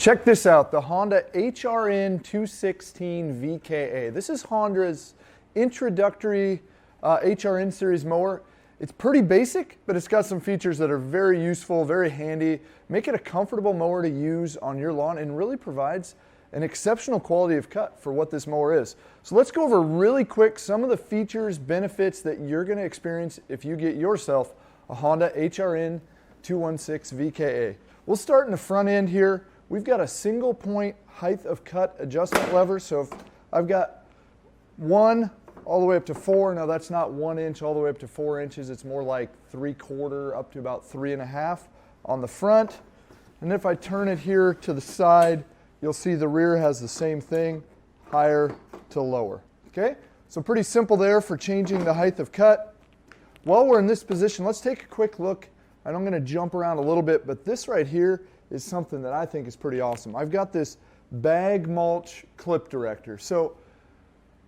Check this out, the Honda HRN 216 VKA. This is Honda's introductory HRN series mower. It's pretty basic, but it's got some features that are very useful, very handy, make it a comfortable mower to use on your lawn, and really provides an exceptional quality of cut for what this mower is. So let's go over really quick some of the features, benefits that you're going to experience if you get yourself a Honda HRN 216 VKA. We'll start in the front end here. We've got a single point height of cut adjustment lever. So if I've got 1 all the way up to 4, now that's not 1 inch all the way up to 4 inches, it's more like 3/4 up to about 3.5 on the front. And if I turn it here to the side, you'll see the rear has the same thing, higher to lower. Okay, so pretty simple there for changing the height of cut. While we're in this position, let's take a quick look. And I'm going to jump around a little bit, but this right here is something that I think is pretty awesome. I've got this bag mulch clip director. So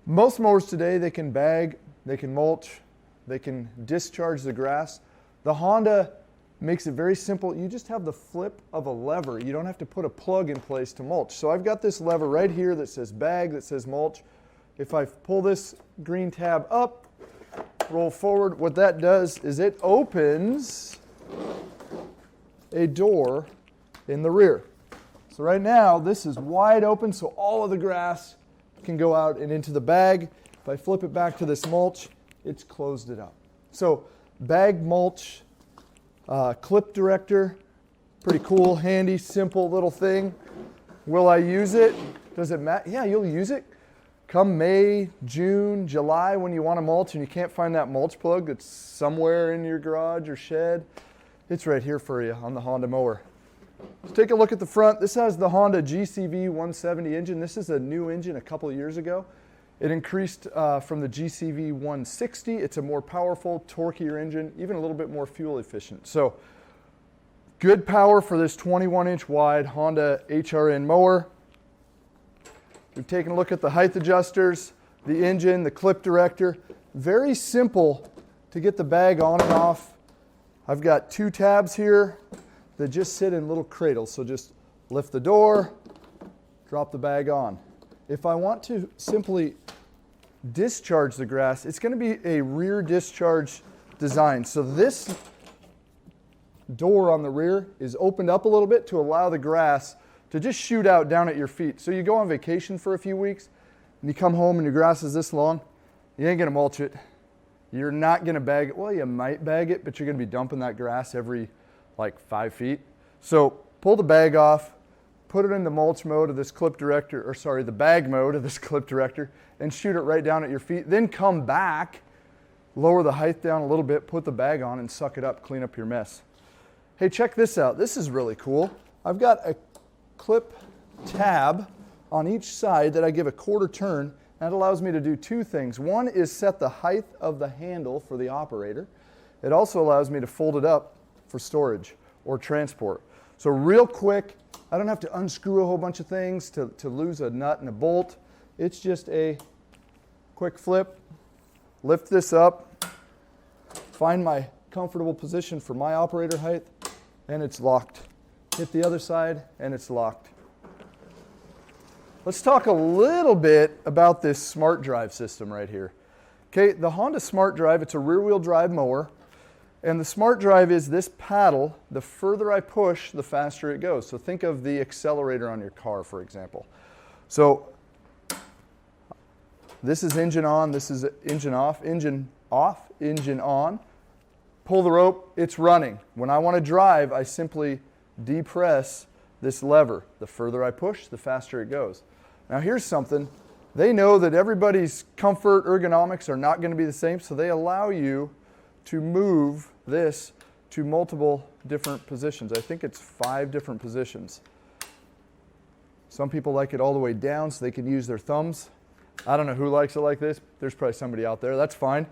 most mowers today, they can bag, they can mulch, they can discharge the grass. The Honda makes it very simple. You just have the flip of a lever. You don't have to put a plug in place to mulch. So I've got this lever right here that says bag, that says mulch. If I pull this green tab up, roll forward, what that does is it opens a door in the rear. So right now, this is wide open, so all of the grass can go out and into the bag. If I flip it back to this mulch, it's closed it up. So bag mulch clip director, pretty cool, handy, simple little thing. Will I use it? Does it matter? Yeah, you'll use it. Come May, June, July, when you want to mulch and you can't find that mulch plug that's somewhere in your garage or shed, it's right here for you on the Honda mower. Let's take a look at the front. This has the Honda GCV 170 engine. This is a new engine a couple of years ago. It increased from the GCV 160. It's a more powerful, torquier engine, even a little bit more fuel efficient. So good power for this 21-inch wide Honda HRN mower. We've taken a look at the height adjusters, the engine, the clip director. Very simple to get the bag on and off. I've got 2 tabs here that just sit in little cradles. So just lift the door, drop the bag on. If I want to simply discharge the grass, it's going to be a rear discharge design. So this door on the rear is opened up a little bit to allow the grass to just shoot out down at your feet. So you go on vacation for a few weeks and you come home and your grass is this long, you ain't going to mulch it. You're not going to bag it. Well, you might bag it, but you're going to be dumping that grass every like 5 feet. So pull the bag off, put it in the mulch mode of this clip director, or sorry, the bag mode of this clip director, and shoot it right down at your feet. Then come back, lower the height down a little bit, put the bag on, and suck it up, clean up your mess. Hey, check this out. This is really cool. I've got a clip tab on each side that I give a 1/4 turn. That allows me to do 2 things. One is set the height of the handle for the operator. It also allows me to fold it up for storage or transport. So real quick, I don't have to unscrew a whole bunch of things to lose a nut and a bolt. It's just a quick flip, lift this up, find my comfortable position for my operator height, and it's locked. Hit the other side, and it's locked. Let's talk a little bit about this Smart Drive system right here. Okay, the Honda Smart Drive, it's a rear-wheel drive mower, and the Smart Drive is this paddle. The further I push, the faster it goes. So think of the accelerator on your car, for example. So this is engine on, this is engine off, engine off, engine on. Pull the rope, it's running. When I want to drive, I simply depress this lever. The further I push, the faster it goes. Now here's something. They know that everybody's comfort, ergonomics are not going to be the same, so they allow you to move this to multiple different positions. I think it's 5 different positions. Some people like it all the way down so they can use their thumbs. I don't know who likes it like this. There's probably somebody out there. That's fine.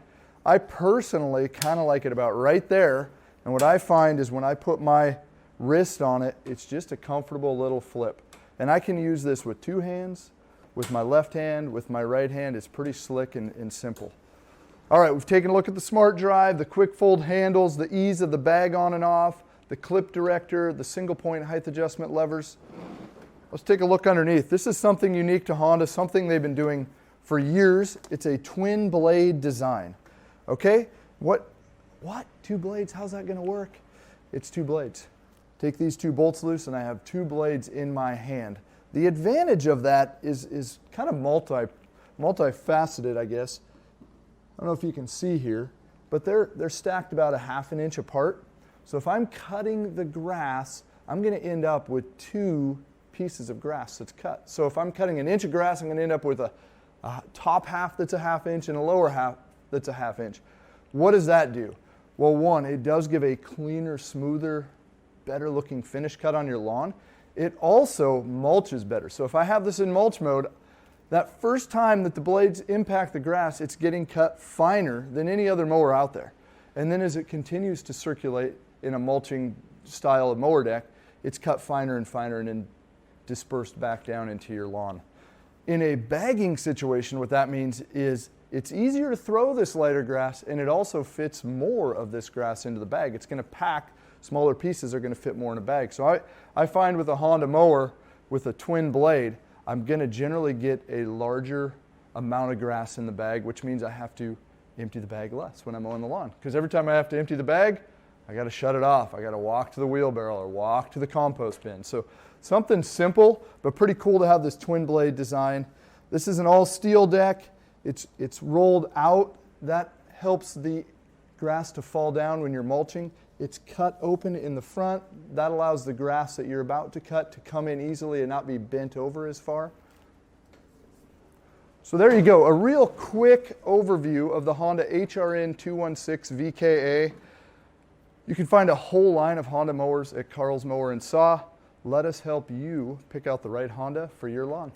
I personally kind of like it about right there, and what I find is when I put my wrist on it, it's just a comfortable little flip. And I can use this with 2 hands, with my left hand, with my right hand. It's pretty slick and simple. All right, we've taken a look at the Smart Drive, the quick fold handles, the ease of the bag on and off, the clip director, the single point height adjustment levers. Let's take a look underneath. This is something unique to Honda, something they've been doing for years. It's a twin blade design. Okay? What? 2 blades? How's that going to work? It's 2 blades. Take these 2 bolts loose and I have 2 blades in my hand. The advantage of that is kind of multifaceted, I guess. I don't know if you can see here, but they're stacked about a ½ inch apart. So if I'm cutting the grass, I'm going to end up with 2 pieces of grass that's cut. So if I'm cutting an inch of grass, I'm going to end up with a top half that's a ½ inch and a lower half that's a ½ inch. What does that do? Well, one, it does give a cleaner, smoother, better looking finish cut on your lawn. It also mulches better. So if I have this in mulch mode, that first time that the blades impact the grass, it's getting cut finer than any other mower out there. And then as it continues to circulate in a mulching style of mower deck, it's cut finer and finer and then dispersed back down into your lawn. In a bagging situation, what that means is it's easier to throw this lighter grass and it also fits more of this grass into the bag. It's going to pack, smaller pieces are going to fit more in a bag. So I find with a Honda mower with a twin blade, I'm going to generally get a larger amount of grass in the bag, which means I have to empty the bag less when I'm mowing the lawn. Because every time I have to empty the bag, I got to shut it off. I got to walk to the wheelbarrow or walk to the compost bin. So something simple, but pretty cool to have this twin blade design. This is an all steel deck. It's rolled out. That helps the grass to fall down when you're mulching. It's cut open in the front. That allows the grass that you're about to cut to come in easily and not be bent over as far. So there you go, a real quick overview of the Honda HRN 216 VKA. You can find a whole line of Honda mowers at Carl's Mower and Saw. Let us help you pick out the right Honda for your lawn.